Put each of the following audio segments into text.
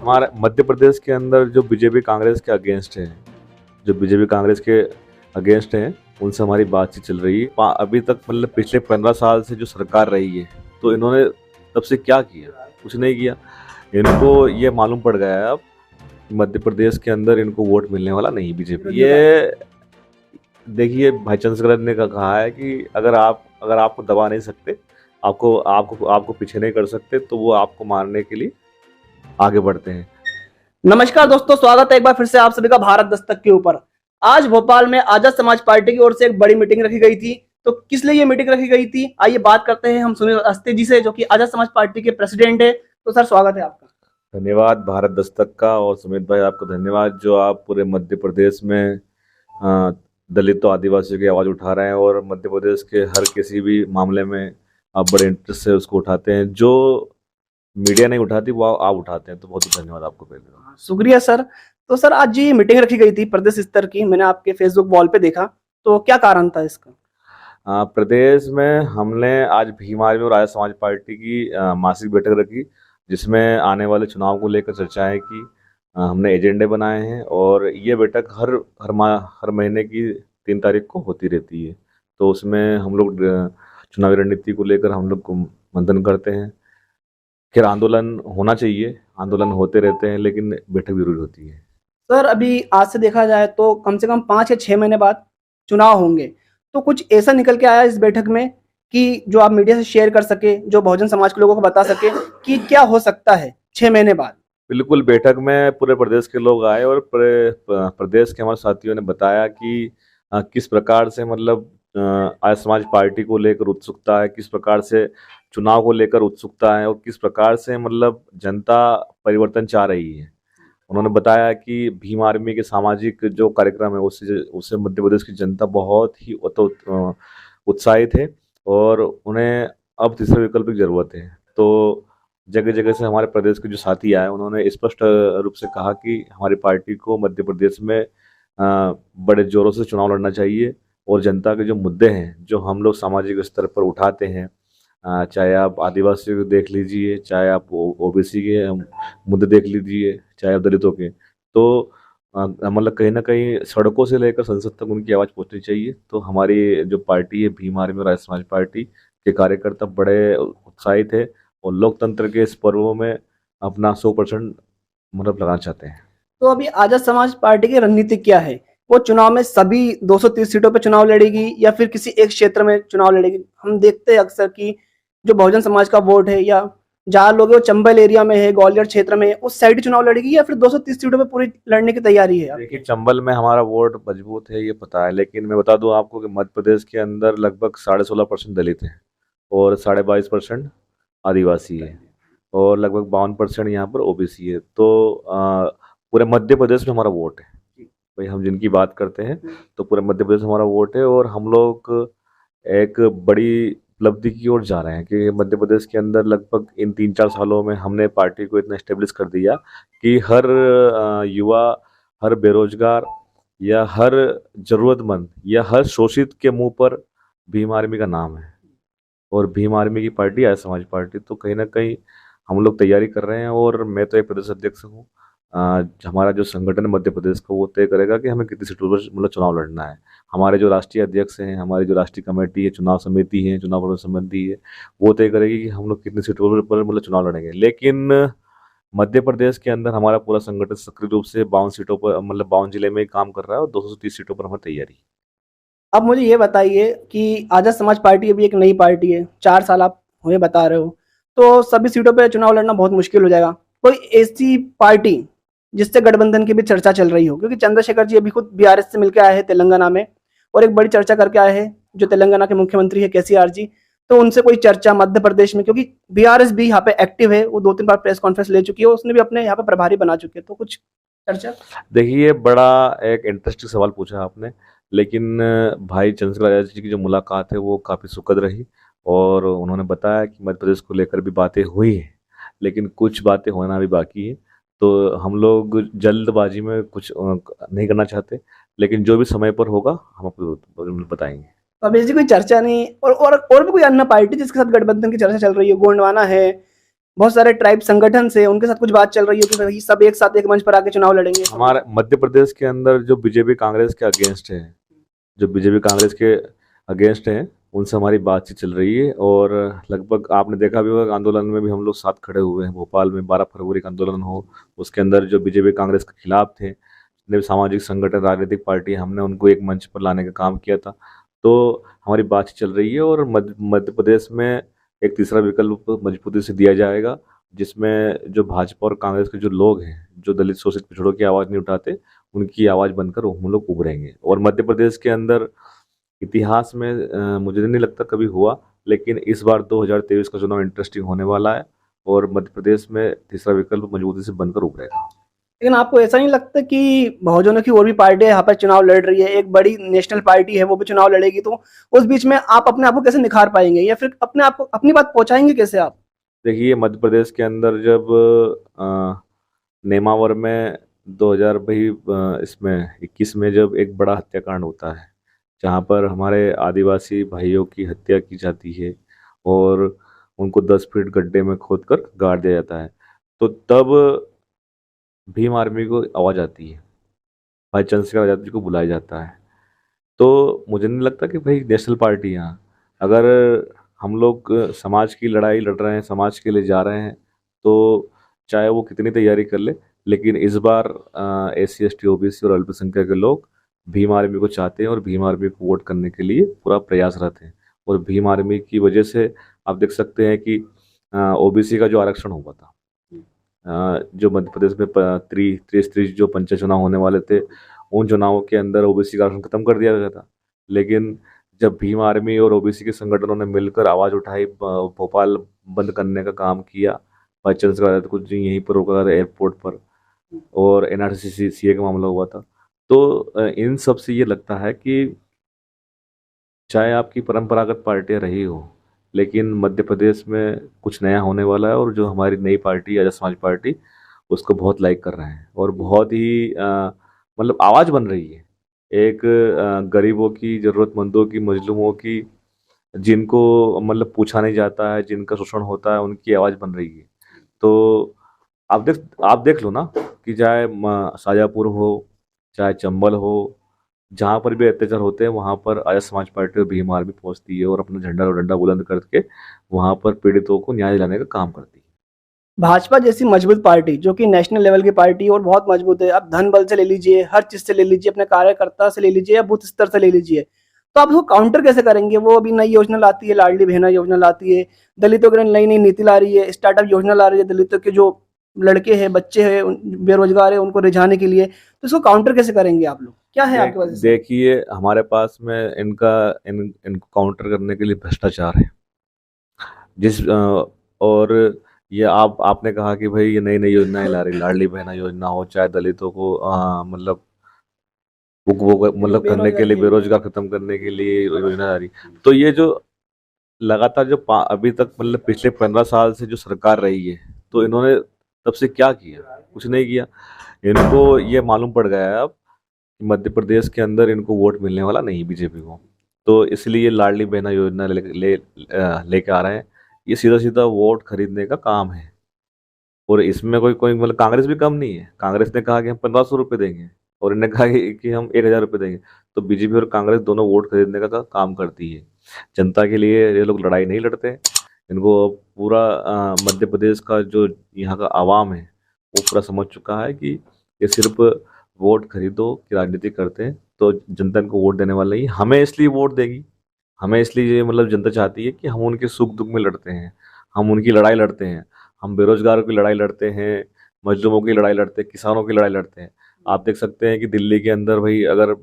हमारे मध्य प्रदेश के अंदर जो बीजेपी कांग्रेस के अगेंस्ट है, जो बीजेपी कांग्रेस के अगेंस्ट हैं, उनसे हमारी बातचीत चल रही है। अभी तक मतलब पिछले 15 साल से जो सरकार रही है, तो इन्होंने तब से क्या किया? कुछ नहीं किया। इनको ये मालूम पड़ गया है अब मध्य प्रदेश के अंदर इनको वोट मिलने वाला नहीं बीजेपी। ये देखिए, भाई चंद्रशेखर ने कहा है कि अगर आपको दबा नहीं सकते, आपको आपको आपको पीछे नहीं कर सकते, तो वो आपको मारने के लिए आगे बढ़ते हैं। नमस्कार दोस्तों, स्वागत है एक बार फिर से आप सभी का भारत दस्तक के ऊपर। आज भोपाल में आजाद समाज पार्टी की ओर से एक बड़ी मीटिंग रखी गई थी। तो किस लिए ये मीटिंग रखी गई थी, आइए बात करते हैं हम सुनील अवस्थी जी से, जो कि आजाद समाज पार्टी के प्रेसिडेंट है। तो सर, स्वागत है आपका। धन्यवाद भारत दस्तक का, और सुमित भाई आपको धन्यवाद जो आप पूरे मध्य प्रदेश में दलित और आदिवासियों की आवाज़ उठा रहे हैं, और मध्य प्रदेश के हर किसी भी मामले में आप बड़े इंटरेस्ट से उसको उठाते हैं। जो मीडिया नहीं उठाती वो आप उठाते हैं, तो बहुत बहुत धन्यवाद आपको पहले। शुक्रिया सर। तो सर, आज ये मीटिंग रखी गई थी प्रदेश स्तर की, मैंने आपके फेसबुक वॉल पे देखा, तो क्या कारण था इसका? प्रदेश में हमने आज भीम आर्मी और आर्य समाज पार्टी की मासिक बैठक रखी, जिसमें आने वाले चुनाव को लेकर चर्चाएं की। हमने एजेंडे बनाए हैं, और ये बैठक हर महीने की 3 तारीख को होती रहती है। तो उसमें हम लोग चुनावी रणनीति को लेकर हम लोग मंथन करते हैं। खैर, आंदोलन होना चाहिए, आंदोलन होते रहते हैं, लेकिन बैठक जरूरी होती है। सर, अभी आज से देखा जाए तो कम से कम 5 या 6 महीने बाद चुनाव होंगे, तो कुछ ऐसा निकल के आया इस बैठक में कि जो आप मीडिया से शेयर कर सके, जो बहुजन समाज के लोगों को बता सके कि क्या हो सकता है 6 महीने बाद? बिल्कुल, बैठक में पूरे प्रदेश के लोग आए, और प्रदेश के हमारे साथियों ने बताया कि किस प्रकार से मतलब आर्य समाज पार्टी को लेकर उत्सुकता है, किस प्रकार से चुनाव को लेकर उत्सुकता है, और किस प्रकार से मतलब जनता परिवर्तन चाह रही है। उन्होंने बताया कि भीम आर्मी के सामाजिक जो कार्यक्रम है, उससे मध्य प्रदेश की जनता बहुत ही उत्साहित है, और उन्हें अब तीसरे विकल्प की जरूरत है। तो जगह जगह से हमारे प्रदेश के जो साथी आए, उन्होंने स्पष्ट रूप से कहा कि हमारी पार्टी को मध्य प्रदेश में बड़े जोरों से चुनाव लड़ना चाहिए, और जनता के जो मुद्दे हैं, जो हम लोग सामाजिक स्तर पर उठाते हैं, चाहे आप आदिवासियों को देख लीजिए, चाहे आप ओबीसी के मुद्दे देख लीजिए, चाहे आप दलितों के, तो मतलब कहीं ना कहीं सड़कों से लेकर संसद तक उनकी आवाज़ पहुंचनी चाहिए। तो हमारी जो पार्टी है भीम आर्मी और आर्य समाज पार्टी के कार्यकर्ता बड़े उत्साहित है, और लोकतंत्र के इस पर्व में अपना 100% मतलब लगाना चाहते हैं। तो अभी आजाद समाज पार्टी की रणनीति क्या है? वो चुनाव में सभी 230 सीटों पे चुनाव लड़ेगी या फिर किसी एक क्षेत्र में चुनाव लड़ेगी? हम देखते हैं अक्सर कि जो बहुजन समाज का वोट है या जहाँ लोग हैं वो चंबल एरिया में है, ग्वालियर क्षेत्र में है, उस साइड चुनाव लड़ेगी या फिर 230 सीटों पे पूरी लड़ने की तैयारी है? देखिए, चंबल में हमारा वोट मजबूत है, ये पता है, लेकिन मैं बता दूं आपको कि मध्य प्रदेश के अंदर लगभग 16.5% दलित हैं, और 22.5% आदिवासी है, और लगभग 52% यहाँ पर ओबीसी है। तो पूरे मध्य प्रदेश में हमारा वोट है। भाई, हम जिनकी बात करते हैं, तो पूरे मध्य प्रदेश में हमारा वोट है, और हम लोग एक बड़ी उपलब्धि की ओर जा रहे हैं कि मध्य प्रदेश के अंदर लगभग इन 3-4 सालों में हमने पार्टी को इतना एस्टेब्लिश कर दिया कि हर युवा, हर बेरोजगार, या हर जरूरतमंद, या हर शोषित के मुंह पर भीम आर्मी का नाम है, और भीम आर्मी की पार्टी आर्य समाज पार्टी। तो कहीं ना कहीं हम लोग तैयारी कर रहे हैं, और मैं तो एक प्रदेश अध्यक्ष हूँ। हमारा जो संगठन है मध्य प्रदेश का, वो तय करेगा कि हमें कितनी सीटों पर मतलब चुनाव लड़ना है। हमारे जो राष्ट्रीय अध्यक्ष हैं, हमारी जो राष्ट्रीय कमेटी है, चुनाव समिति है, चुनाव प्रबंधन समिति है, वो तय करेगी कि हम लोग कितनी सीटों पर मतलब चुनाव लड़ेंगे। लेकिन मध्य प्रदेश के अंदर हमारा पूरा संगठन सक्रिय रूप से 52 सीटों पर मतलब 52 जिले में काम कर रहा है, और 230 सीटों पर हमारी तैयारी। अब मुझे ये बताइए कि आजाद समाज पार्टी अभी एक नई पार्टी है, 4 साल आप हुए बता रहे हो, तो सभी सीटों पे चुनाव लड़ना बहुत मुश्किल हो जाएगा। कोई ऐसी पार्टी जिससे गठबंधन की भी चर्चा चल रही हो, क्योंकि चंद्रशेखर जी अभी खुद बीआरएस से मिलकर आए हैं तेलंगाना में, और एक बड़ी चर्चा करके आए हैं जो तेलंगाना के मुख्यमंत्री है केसीआर जी। तो उनसे कोई चर्चा मध्य प्रदेश में, क्योंकि बीआरएस भी यहाँ पे एक्टिव है, वो 2-3 बार प्रेस कॉन्फ्रेंस ले चुकी है, उसने भी अपने यहाँ पे प्रभारी बना चुके हैं, तो कुछ चर्चा? देखिए, बड़ा एक इंटरेस्टिंग सवाल पूछा आपने, लेकिन भाई चंद्रशेखर आजाद जी की जो मुलाकात है वो काफ़ी सुखद रही, और उन्होंने बताया कि मध्य प्रदेश को लेकर भी बातें हुई हैं, लेकिन कुछ बातें होना भी बाकी है। तो हम लोग जल्दबाजी में कुछ नहीं करना चाहते, लेकिन जो भी समय पर होगा हम आपको बताएंगे। तो अब ऐसी कोई चर्चा नहीं, और भी कोई अन्य पार्टी जिसके साथ गठबंधन की चर्चा चल रही है? गोंडवाना है बहुत सारे ट्राइब संगठन से उनके साथ कुछ बात चल रही है कि भाई सब एक साथ एक मंच पर आके चुनाव लड़ेंगे? हमारे मध्य प्रदेश के अंदर जो बीजेपी कांग्रेस के अगेंस्ट है, जो बीजेपी कांग्रेस के अगेंस्ट हैं, उनसे हमारी बातचीत चल रही है। और लगभग आपने देखा भी होगा, आंदोलन में भी हम लोग साथ खड़े हुए हैं। भोपाल में 12 फरवरी का आंदोलन हो, उसके अंदर जो बीजेपी कांग्रेस के खिलाफ थे, जितने भी सामाजिक संगठन, राजनीतिक पार्टी, हमने उनको एक मंच पर लाने का काम किया था। तो हमारी बातचीत चल रही है और मध्य प्रदेश में एक तीसरा विकल्प मजबूती से दिया जाएगा, जिसमें जो भाजपा और कांग्रेस के जो लोग हैं, जो दलित शोषित पिछड़ों की आवाज़ नहीं उठाते, उनकी आवाज़ बनकर हम लोग उभरेंगे। और मध्य प्रदेश के अंदर इतिहास में मुझे नहीं लगता कभी हुआ, लेकिन इस बार 2023 का चुनाव इंटरेस्टिंग होने वाला है और मध्य प्रदेश में तीसरा विकल्प मजबूती से बनकर उभरेगा। लेकिन आपको ऐसा नहीं लगता कि बहुजनों की और भी पार्टियां यहाँ पर चुनाव लड़ रही है, एक बड़ी नेशनल पार्टी है वो भी चुनाव लड़ेगी, तो उस बीच में आप अपने आप को कैसे निखार पाएंगे या फिर अपने आप को अपनी बात पहुंचाएंगे कैसे आप? देखिए, मध्य प्रदेश के अंदर जब नेमावर में 2000 भाई इसमें 21 में जब एक बड़ा हत्याकांड होता है, जहाँ पर हमारे आदिवासी भाइयों की हत्या की जाती है और उनको 10 फीट गड्ढे में खोदकर गाड़ दिया जाता है, तो तब भीम आर्मी को आवाज़ आती है, भाई चंद्रशेखर आज़ाद जी को बुलाया जाता है। तो मुझे नहीं लगता कि भाई नेशनल पार्टियाँ, अगर हम लोग समाज की लड़ाई लड़ रहे हैं, समाज के लिए जा रहे हैं, तो चाहे वो कितनी तैयारी कर ले, लेकिन इस बार SC ST OBC और अल्पसंख्यक के लोग भीम आर्मी को चाहते हैं और भीम आर्मी को वोट करने के लिए पूरा प्रयासरत हैं। और भीम आर्मी की वजह से आप देख सकते हैं कि OBC का जो आरक्षण हुआ था, जो मध्य प्रदेश में त्रिस्तरीय जो पंचायत चुनाव होने वाले थे, उन चुनावों के अंदर OBC का आरक्षण खत्म कर दिया गया था। लेकिन जब भीम आर्मी और OBC के संगठनों ने मिलकर आवाज़ उठाई, भोपाल बंद करने का काम किया, भाई चंद्रशेखर आज़ाद को जी यहीं पर रोका गया एयरपोर्ट पर, और NRC CA का मामला हुआ था। तो इन सब से ये लगता है कि चाहे आपकी परंपरागत पार्टियां रही हो, लेकिन मध्य प्रदेश में कुछ नया होने वाला है और जो हमारी नई पार्टी आजाद समाज पार्टी, उसको बहुत लाइक कर रहे हैं और बहुत ही मतलब आवाज़ बन रही है। एक गरीबों की, ज़रूरतमंदों की, मजलूमों की, जिनको मतलब पूछा नहीं जाता है, जिनका शोषण होता है, उनकी आवाज़ बन रही है। तो आप देख लो ना कि चाहे शाजापुर हो, चाहे चंबल हो, जहाँ पर भी अत्याचार होते हैं, वहाँ पर आर्य समाज पार्टी और भीम आर्मी पहुँचती है और अपना झंडा और डंडा बुलंद करके वहाँ पर पीड़ितों को न्याय दिलाने का काम करती है। भाजपा जैसी मजबूत पार्टी जो कि नेशनल लेवल की पार्टी और बहुत मजबूत है, आप धन बल से ले लीजिए, हर चीज से ले लीजिए, अपने कार्यकर्ता से ले लीजिए या बूथ स्तर से ले लीजिए, तो आप उसको काउंटर कैसे करेंगे? वो अभी नई योजना लाती है, लाडली बहना योजना लाती है, दलितों के लिए नई नई नीति ला रही है, स्टार्टअप योजना ला रही है, दलितों के जो लड़के हैं, बच्चे हैं, बेरोजगार है, उनको रिझाने के लिए। तो इसको काउंटर कैसे करेंगे आप लोग? क्या है आपके पास? देखिए, हमारे पास में इनको काउंटर करने के लिए भ्रष्टाचार है। और ये आपने कहा कि भाई ये नई नई योजनाएं ला रही, लाडली बहना योजना हो, चाहे दलितों को मतलब वो मतलब करने के लिए, बेरोजगार खत्म करने के लिए योजना आ रही। तो ये जो लगातार जो अभी तक मतलब पिछले 15 साल से जो सरकार रही है, तो इन्होंने तब से क्या किया? कुछ नहीं किया। इनको ये मालूम पड़ गया है अब कि मध्य प्रदेश के अंदर इनको वोट मिलने वाला नहीं बीजेपी को, तो इसलिए ये लाडली बहना योजना लेके आ रहे हैं। ये सीधा सीधा वोट खरीदने का काम है। और इसमें कोई कोई मतलब कांग्रेस भी कम नहीं है। कांग्रेस ने कहा कि हम 1500 रुपये देंगे और इन्होंने कहा कि हम 1000 रुपये देंगे। तो बीजेपी और कांग्रेस दोनों वोट खरीदने का काम करती है। जनता के लिए ये लोग लड़ाई नहीं लड़ते। इनको पूरा मध्य प्रदेश का जो यहाँ का आवाम है, वो पूरा समझ चुका है कि ये सिर्फ वोट खरीदो की राजनीति करते हैं। तो जनता इनको वोट देने वाला ही, हमें इसलिए वोट देगी। हमें इसलिए मतलब जनता चाहती है कि हम उनके सुख दुख में लड़ते हैं, हम उनकी लड़ाई लड़ते हैं। हम बेरोजगारों की लड़ाई लड़ते हैं, मजलूमों की लड़ाई लड़ते हैं, किसानों की लड़ाई लड़ते हैं। आप देख सकते हैं कि दिल्ली के अंदर भाई, अगर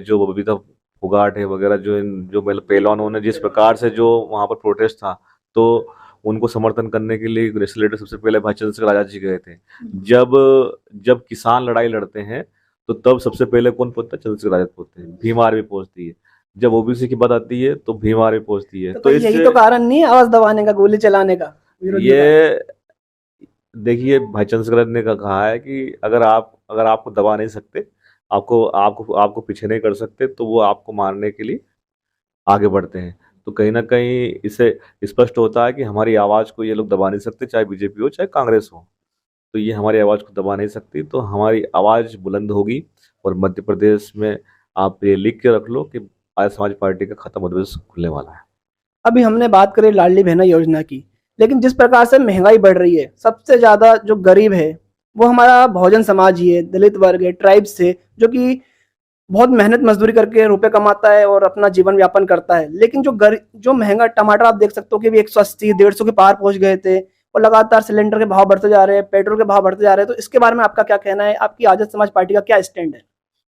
जो बबीता फुगाट है वगैरह, जो मतलब पहलवानों ने जिस प्रकार से जो वहाँ पर प्रोटेस्ट था, तो उनको समर्थन करने के लिए नेशनल लीडर सबसे पहले भाई चंद्रशेखर आजाद जी गए थे। जब जब किसान लड़ाई लड़ते हैं, तो तब सबसे पहले कौन पहुंचता है? चंद्रशेखर आजाद पहुंचते हैं, भीम आर्मी पहुंचती है। जब OBC की बात आती है तो भीम आर्मी पहुंचती है। तो यही तो कारण नहीं है आवाज दबाने का, गोली चलाने का? ये देखिए, भाई चंद्रशेखर ने कहा है कि अगर आपको दबा नहीं सकते, आपको आपको आपको पीछे नहीं कर सकते, तो वो आपको मारने के लिए आगे बढ़ते हैं। तो कहीं ना कहीं इससे स्पष्ट होता है कि हमारी आवाज़ को ये लोग दबा नहीं सकते, चाहे बीजेपी हो चाहे कांग्रेस हो। तो ये हमारी आवाज़ को दबा नहीं सकती, तो हमारी आवाज़ बुलंद होगी। और मध्य प्रदेश में आप ये लिख के रख लो कि आर्य समाज पार्टी का खाता मध्य प्रदेश खुलने वाला है। अभी हमने बात करी लाडली बहना योजना की, लेकिन जिस प्रकार से महंगाई बढ़ रही है, सबसे ज्यादा जो गरीब है वो हमारा बहुजन समाज ही है, दलित वर्ग है, ट्राइब्स है, जो कि बहुत मेहनत मजदूरी करके रुपए कमाता है और अपना जीवन यापन करता है। लेकिन जो महंगा टमाटर आप देख सकते हो कि भी 180-150 के पार पहुंच गए थे, और लगातार सिलेंडर के भाव बढ़ते जा रहे हैं, पेट्रोल के भाव बढ़ते जा रहे हैं। तो इसके बारे में आपका क्या कहना है? आपकी आजाद समाज पार्टी का क्या स्टैंड है?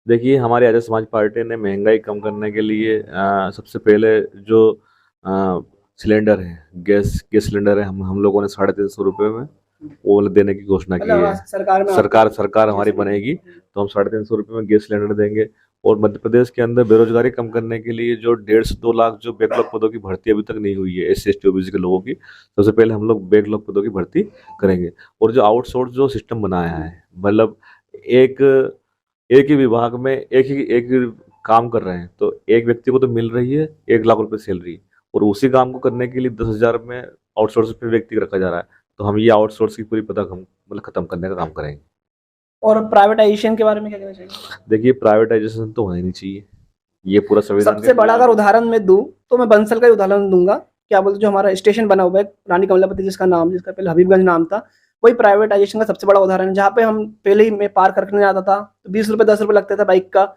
देखिए, हमारी आर्य समाज पार्टी ने महंगाई कम करने के लिए सबसे पहले जो सिलेंडर है, गैस सिलेंडर है, हम लोगों ने 350 रुपये में वो देने की घोषणा की है। सरकार में सरकार हमारी बनेगी तो हम 350 रुपये में गैस सिलेंडर देंगे। और मध्य प्रदेश के अंदर बेरोजगारी कम करने के लिए जो 1.5 से 2 लाख जो बैकलॉग पदों की भर्ती अभी तक नहीं हुई है SC ST OBC के लोगों की, सबसे पहले हम लोग बैकलॉग पदों की भर्ती करेंगे। और जो आउटसोर्स जो सिस्टम बनाया है, मतलब एक एक ही विभाग में एक ही काम कर रहे हैं, तो एक व्यक्ति को तो मिल रही है 1 लाख रुपए सैलरी, और उसी काम को करने के लिए 10,000 में आउटसोर्स पे व्यक्ति रखा जा रहा है। तो हम ये आउटसोर्स की पूरी पता मतलब खत्म करने का काम करेंगे। और प्राइवेटाइजेशन के बारे में क्या कहना चाहिए? देखिए, प्राइवेटाइजेशन तो होना ही नहीं चाहिए, ये पूरा संविधान सबसे बड़ा अगर उदाहरण मैं दूं तो मैं बंसल का ही उदाहरण दूंगा। क्या बोलते, जो हमारा स्टेशन बना हुआ है रानी कमलापति जिसका पहले हबीबगंज नाम था, वही प्राइवेटाइजेशन का सबसे बड़ा उदाहरण है। जहाँ पे हम पहले ही मैं पार करने आता था तो 20 रुपए 10 रुपए लगता था बाइक का,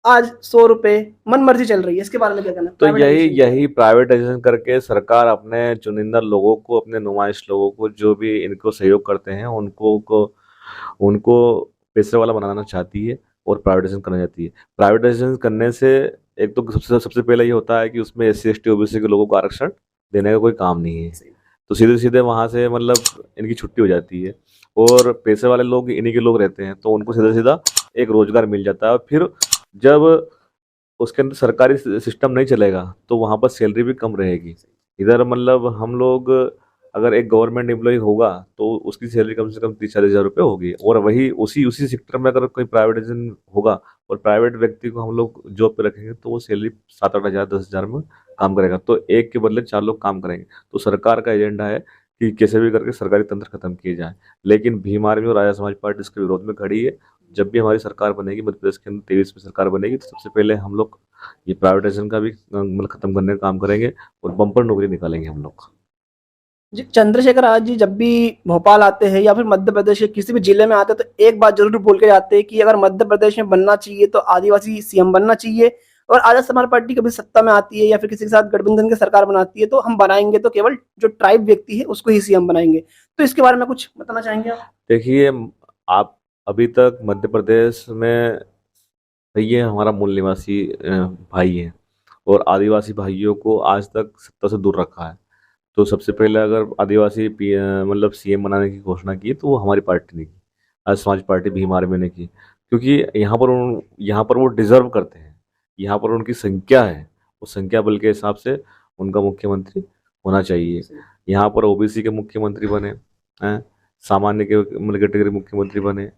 आज 100 रुपए मन मर्जी चल रही है। इसके बारे में क्या कहना है? तो यही प्राइवेटाइजेशन करके सरकार अपने चुनिंदा लोगों को, अपने नुमाइश लोगों को, जो भी इनको सहयोग करते हैं, उनको पैसे वाला बनाना चाहती है और प्राइवेटाइजेशन करना चाहती है। प्राइवेटाइजेशन करने से एक तो सबसे पहले ये होता है कि उसमें SC ST OBC के लोगों को आरक्षण देने का कोई काम नहीं है, तो सीधे सीधे वहाँ से मतलब इनकी छुट्टी हो जाती है। और पैसे वाले लोग इन्हीं के लोग रहते हैं, तो उनको सीधा सीधा एक रोजगार मिल जाता है। और फिर जब उसके अंदर सरकारी सिस्टम नहीं चलेगा तो वहाँ पर सैलरी भी कम रहेगी। इधर मतलब हम लोग अगर एक गवर्नमेंट एम्प्लॉय होगा तो उसकी सैलरी कम से कम 30-40 हज़ार रुपये होगी, और वही उसी सेक्टर में अगर कोई प्राइवेटाइजेशन होगा और प्राइवेट व्यक्ति को हम लोग जॉब पे रखेंगे तो वो सैलरी 7-8 हज़ार 10 हज़ार में काम करेगा, तो एक के बदले 4 लोग काम करेंगे। तो सरकार का एजेंडा है कि कैसे भी करके सरकारी तंत्र खत्म किए जाए। लेकिन भीम आर्मी और आर्य समाज पार्टी इसके विरोध में खड़ी है। जब भी हमारी सरकार बनेगी, मध्य प्रदेश के अंदर 23 में सरकार बनेगी, तो सबसे पहले हम लोग ये प्राइवेटाइजेशन का भी मतलब खत्म करने का काम करेंगे और बम्पर नौकरी निकालेंगे हम लोग। जी, चंद्रशेखर आजाद जी जब भी भोपाल आते हैं या फिर मध्य प्रदेश के किसी भी जिले में आते हैं तो एक बात जरूर बोल के जाते हैं कि अगर मध्य प्रदेश में बनना चाहिए तो आदिवासी CM बनना चाहिए, और आजाद समाज पार्टी कभी सत्ता में आती है या फिर किसी के साथ गठबंधन की सरकार बनाती है तो हम बनाएंगे तो केवल जो ट्राइब व्यक्ति है उसको ही CM बनाएंगे। तो इसके बारे में कुछ बताना चाहेंगे आप? देखिए, आप अभी तक मध्य प्रदेश में ये हमारा मूल निवासी भाई है, और आदिवासी भाइयों को आज तक सत्ता से दूर रखा है। तो सबसे पहले अगर आदिवासी मतलब CM बनाने की घोषणा की तो वो हमारी पार्टी ने की, आर्य समाज पार्टी भीम आर्मी ने की, क्योंकि यहाँ पर वो डिजर्व करते हैं, यहाँ पर उनकी संख्या है, उस संख्या बल के हिसाब से उनका मुख्यमंत्री होना चाहिए। यहाँ पर OBC के मुख्यमंत्री बने हैं, सामान्य के मतलब कैटेगरी मुख्यमंत्री बने।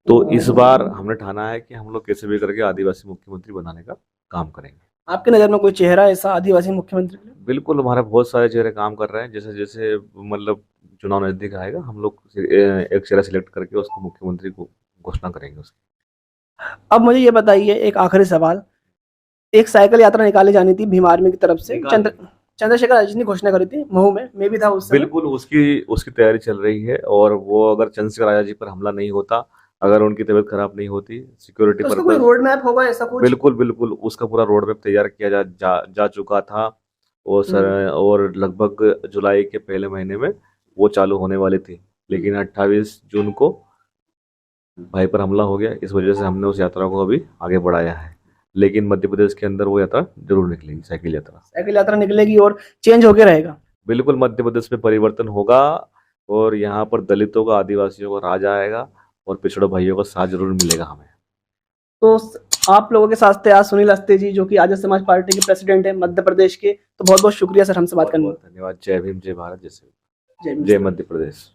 तो इस बार हमने ठाना है कि हम लोग कैसे भी करके आदिवासी मुख्यमंत्री बनाने का काम करेंगे। आपकी नज़र में कोई चेहरा ऐसा आदिवासी मुख्यमंत्री के लिए? बिल्कुल, हमारे बहुत सारे चेहरे काम कर रहे हैं। जैसे जैसे मतलब चुनाव नजदीक आएगा, हम लोग एक चेहरा सिलेक्ट करके उसको मुख्यमंत्री को घोषणा करेंगे उसकी। अब मुझे ये बताइए, एक आखिरी सवाल, एक साइकिल यात्रा निकाली जानी थी भीम आर्मी की तरफ से, चंद्रशेखर आजाद जी ने घोषणा करी थी, महू में मैं भी था उस समय। बिल्कुल, उसकी तैयारी चल रही है, और वो अगर चंद्रशेखर आजाद जी पर हमला नहीं होता, अगर उनकी तबीयत खराब नहीं होती, सिक्योरिटी तो कोई रोड मैप होगा ऐसा कुछ? बिल्कुल उसका पूरा रोड मैप तैयार किया जा चुका था, और लगभग जुलाई के पहले महीने में वो चालू होने वाली थी। लेकिन 28 जून को भाई पर हमला हो गया, इस वजह से हमने उस यात्रा को अभी आगे बढ़ाया है। लेकिन मध्य प्रदेश के अंदर वो यात्रा जरूर निकलेगी, साइकिल यात्रा निकलेगी और चेंज होके रहेगा। बिल्कुल, मध्य प्रदेश में परिवर्तन होगा, और यहाँ पर दलितों का, आदिवासियों का राज आएगा, और पिछड़ों भाइयों का साथ जरूर मिलेगा हमें। तो आप लोगों के साथ थे आज सुनील अस्ते जी, जो कि आजाद समाज पार्टी के प्रेसिडेंट है मध्य प्रदेश के। तो बहुत बहुत शुक्रिया सर हमसे बात करने का। धन्यवाद। जय भीम, जय भारत, जय जय जय मध्य प्रदेश।